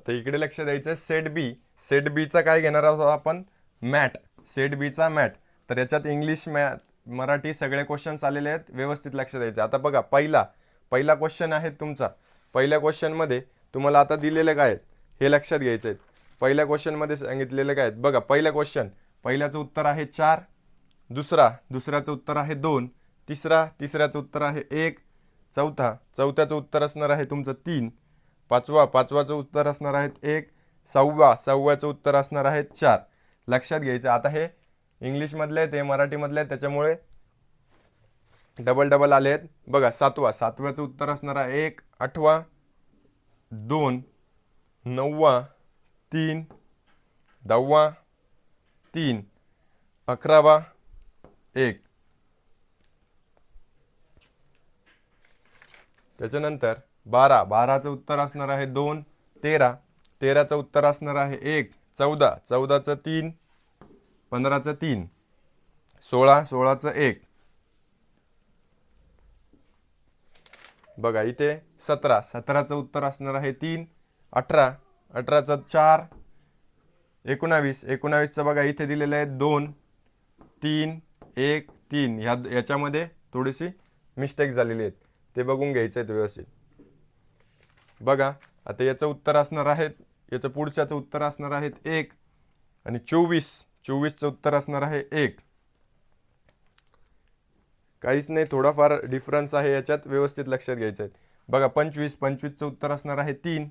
आता इकडे लक्ष द्यायचं सेट बी. सेट बीचा काय घेणार आहोत आपण? मॅट. सेट बीचा मॅट. तर याच्यात इंग्लिश, मॅथ, मराठी सगळे क्वेश्चन्स आलेले आहेत, व्यवस्थित लक्ष द्यायचं. आता बघा पहिला क्वेश्चन आहे तुमचा. पहिल्या क्वेश्चनमध्ये तुम्हाला आता दिलेले काय आहेत हे लक्षात घ्यायचं आहे. पहिल्या क्वेश्चनमध्ये सांगितलेले काय आहेत बघा. पहिल्याचं उत्तर आहे 4, दुसऱ्याचं उत्तर आहे 2, तिसऱ्याचं उत्तर आहे 1, चौथ्याचं उत्तर असणार आहे तुमचं 3, पाचवाचं उत्तर असणार आहे 1, सहाव्याचं उत्तर असणार आहे 4. लक्षात घ्यायचं. आता हे इंग्लिशमधले ते मराठीमधले त्याच्यामुळे डबल आले आहेत. बघा सातव्याचं उत्तर असणार आहे 1, 8, 2, 9, 3, 10, 3, 11, 1. त्याच्यानंतर 12चं उत्तर असणार आहे 2, 13चं उत्तर असणार आहे 1, 14चं 3, 15चं 3, 16चं 1. बघा इथे 17चं उत्तर असणार आहे 3, 18चं 4, 19चं बघा इथे दिलेलं आहे 2, 3, 1, 3. याच्यामध्ये थोडीशी मिस्टेक झालेली आहेत, ते बघून घ्यायचं आहे व्यवस्थित. बघा आता याचं उत्तर असणार आहे, याचं पुढच्याचं उत्तर असणार आहे 1, आणि 24चं उत्तर असणार आहे 1. काहीच नाही, थोडाफार डिफरन्स आहे याच्यात, व्यवस्थित लक्षात घ्यायचं आहे. बघा 25चं उत्तर असणार आहे 3,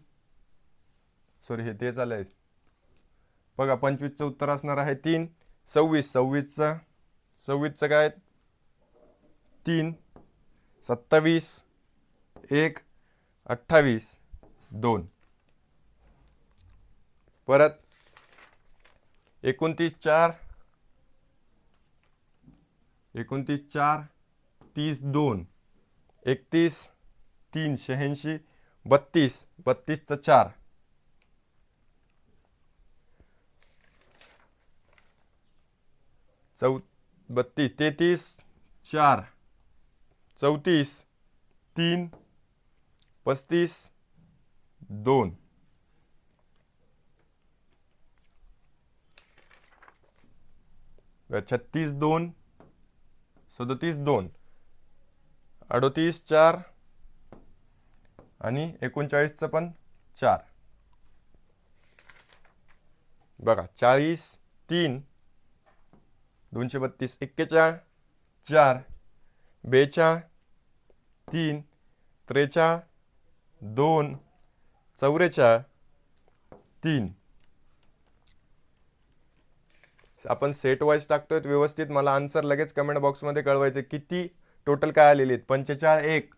सॉरी हे तेच आलं आहे. बघा 25चं उत्तर असणार आहे 3, 26चं काय 3, 27, 1, 28, 2. परत 29, 4, 30, 2, 31, 3, 86, 32चं 4, 32, 33, 4, 34, 3, 35, 2. बघा 36, 2, 37, 2, 38, 4, आणि 39चं पण 4. बघा 40, 3, 232, 41, 4, 42, 3, 43, 2, 44, 3. आपण सेट वाईज टाकतोय व्यवस्थित. मला आन्सर लगेच कमेंट बॉक्समध्ये कळवायचे किती टोटल काय आलेले आहेत. 45, 1,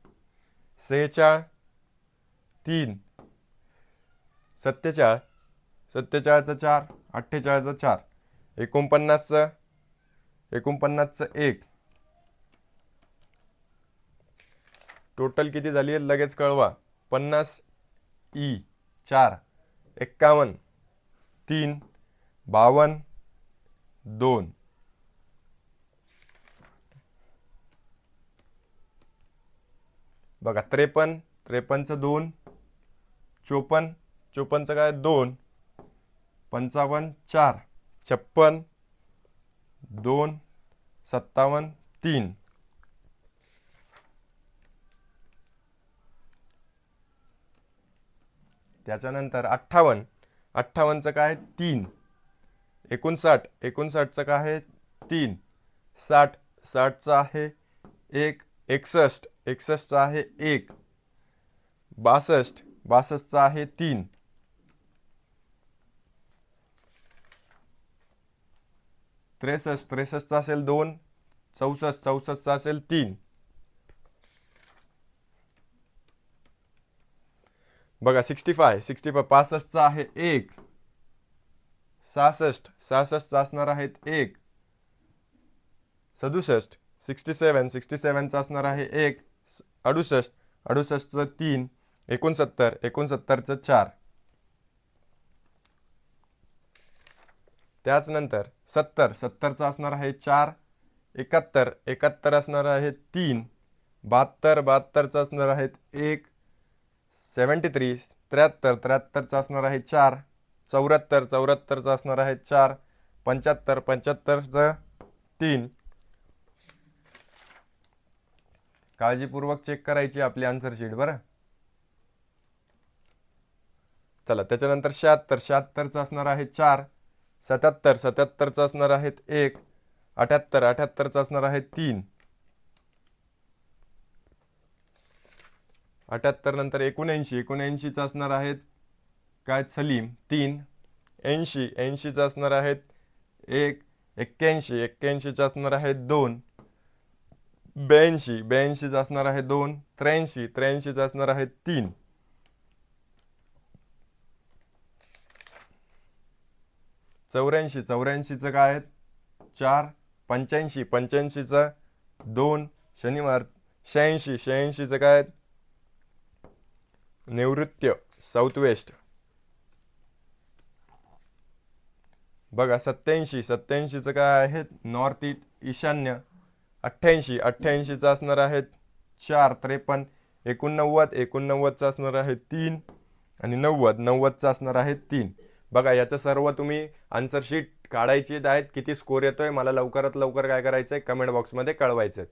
46, 3, 47, 47चं 4, 48चं 4, 49चं 1. टोटल किती झाली आहे लगेच कळवा. 50 ई 4, 51, 3, 52, 2. बघा 53, 53चं 2, 54, 54चं काय 2, 55, 4, 56, 2, 57, 3. त्याच्यानंतर 58, 58चं काय 3, 59, 59चं काय आहे 3, 60, 60चं आहे 1, 61, 61चं आहे 1, 62, 62चं आहे 3, 63, 63चं असेल 2, 64, 64चं असेल 3. बघा 65, 65चं आहे 1, 66, 66चं असणार आहेत 1, 67, 67, 67चं असणार आहे 1, 68, 68चं 3, 69, 69चं 4. त्याच नंतर 70, 70चं असणार आहे 4, 71, 71 असणार आहे 3, 72, 72चं असणार आहेत 1, 73, 73 73चा असणार आहे 4, 74 74चा असणार आहे 4, 75 75चं 3. काळजीपूर्वक चेक करायची आपली आन्सर शीट बरं. चला त्याच्यानंतर 76 76चा असणार आहे 4, 77 77चा असणार आहे 1, 78 78चा असणार आहे 3, 78 नंतर 79 79चा असणार आहेत काय सलीम 3, 80 80चा असणार आहेत 1, 81 81चा असणार आहे 2, 82 82चा असणार आहे 2, 83 83चा असणार आहे 3, 84 84चं काय आहेत 4, 85 85चं 2, शनिवार 86 86चं काय आहेत नैऋत्य साऊथ वेस्ट. बघा 87 87चं काय आहे नॉर्थ ईशान्य. 88 88चं असणार आहेत 4, 53 89 89चं असणार आहे 3 आणि 90 90चं असणार आहे 3. बघा याचं सर्व तुम्ही आन्सर शीट काढायची आहेत. किती स्कोर येतोय मला लवकरात लवकर काय करायचं आहे कमेंट बॉक्समध्ये कळवायचं आहे.